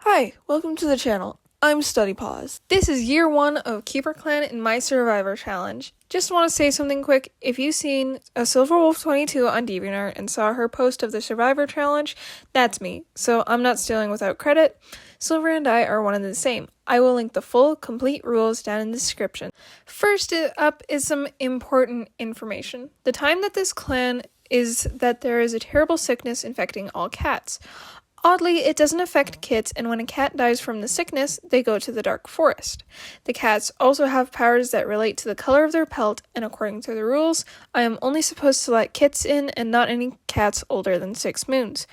Hi, welcome to the channel. I'm Studypawz. This is year 1 of KeeperClan in my Survivor Challenge. Just want to say something quick. If you've seen a SilverWolf22 on DeviantArt and saw her post of the Survivor Challenge, that's me. So I'm not stealing without credit. Silver and I are one and the same. I will link the full, complete rules down in the description. First up is some important information. The time that this clan is that there is a terrible sickness infecting all cats. Oddly, it doesn't affect kids, and when a cat dies from the sickness, they go to the dark forest. The cats also have powers that relate to the color of their pelt, and according to the rules, I am only supposed to let kits in and not any cats older than 6 moons.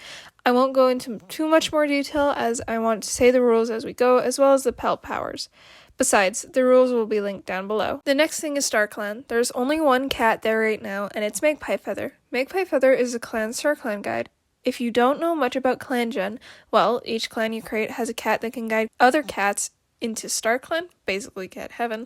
I won't go into too much more detail as I want to say the rules as we go, as well as the pelt powers. Besides, the rules will be linked down below. The next thing is StarClan. There's only one cat there right now, and it's Magpiefeather. Magpiefeather is a clan StarClan guide. If you don't know much about clan gen, well, each clan you create has a cat that can guide other cats into StarClan, basically cat heaven,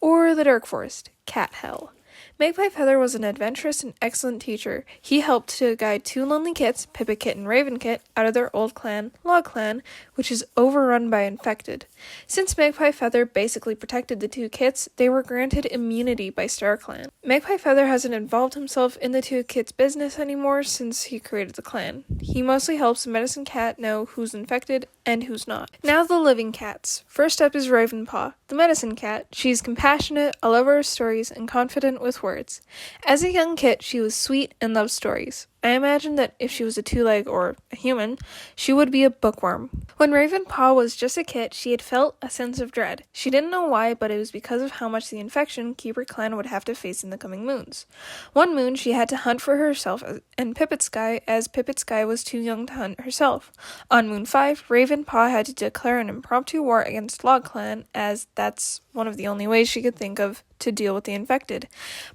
or the dark forest, cat hell. Magpiefeather was an adventurous and excellent teacher. He helped to guide 2 lonely kits, Pipitsky and Ravenpaw, out of their old clan, Log Clan, which is overrun by infected. Since Magpiefeather basically protected the 2 kits, they were granted immunity by StarClan. Magpiefeather hasn't involved himself in the 2 kits' business anymore since he created the clan. He mostly helps the medicine cat know who's infected and who's not. Now the living cats. First up is Ravenpaw, the medicine cat. She's compassionate, a lover of stories, and confident with words. As a young kit, she was sweet and loved stories. I imagine that if she was a 2-leg or a human, she would be a bookworm. When Ravenpaw was just a kit, she had felt a sense of dread. She didn't know why, but it was because of how much the infection KeeperClan would have to face in the coming moons. One moon, she had to hunt for herself and Pipitsky, as Pipitsky was too young to hunt herself. On moon 5, Ravenpaw had to declare an impromptu war against Log Clan, as that's one of the only ways she could think of to deal with the infected.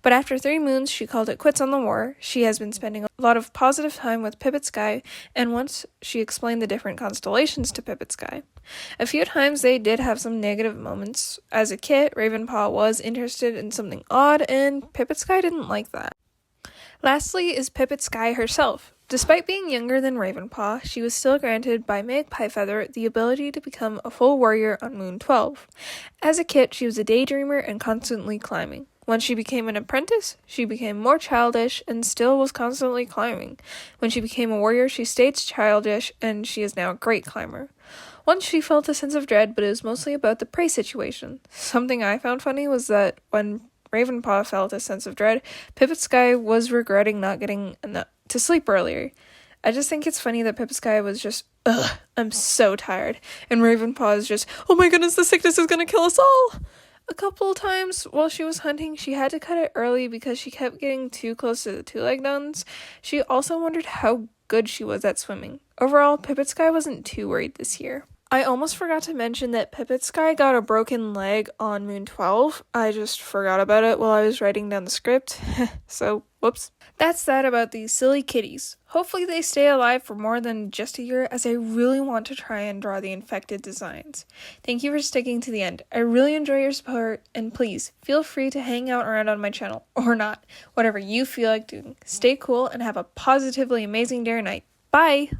But after 3 moons, she called it quits on the war. She has been spending a lot of positive time with Pipitsky, and once she explained the different constellations to Pipitsky. A few times they did have some negative moments. As a kid, Ravenpaw was interested in something odd, and Pipitsky didn't like that. Lastly is Pipitsky herself. Despite being younger than Ravenpaw, she was still granted by Magpiefeather the ability to become a full warrior on Moon 12. As a kid, she was a daydreamer and constantly climbing. When she became an apprentice, she became more childish and still was constantly climbing. When she became a warrior, she stayed childish and she is now a great climber. Once she felt a sense of dread, but it was mostly about the prey situation. Something I found funny was that when Ravenpaw felt a sense of dread, Pipitsky was regretting not getting to sleep earlier. I just think it's funny that Pipitsky was just, ugh, I'm so tired. And Ravenpaw is just, oh my goodness, the sickness is gonna kill us all! A couple of times while she was hunting, she had to cut it early because she kept getting too close to the 2-leg nuns. She also wondered how good she was at swimming. Overall, Pipitsky wasn't too worried this year. I almost forgot to mention that Pipitsky got a broken leg on Moon 12. I just forgot about it while I was writing down the script, so whoops. That's that about these silly kitties. Hopefully they stay alive for more than just a year, as I really want to try and draw the infected designs. Thank you for sticking to the end. I really enjoy your support, and please, feel free to hang out around on my channel, or not, whatever you feel like doing. Stay cool and have a positively amazing day or night. Bye!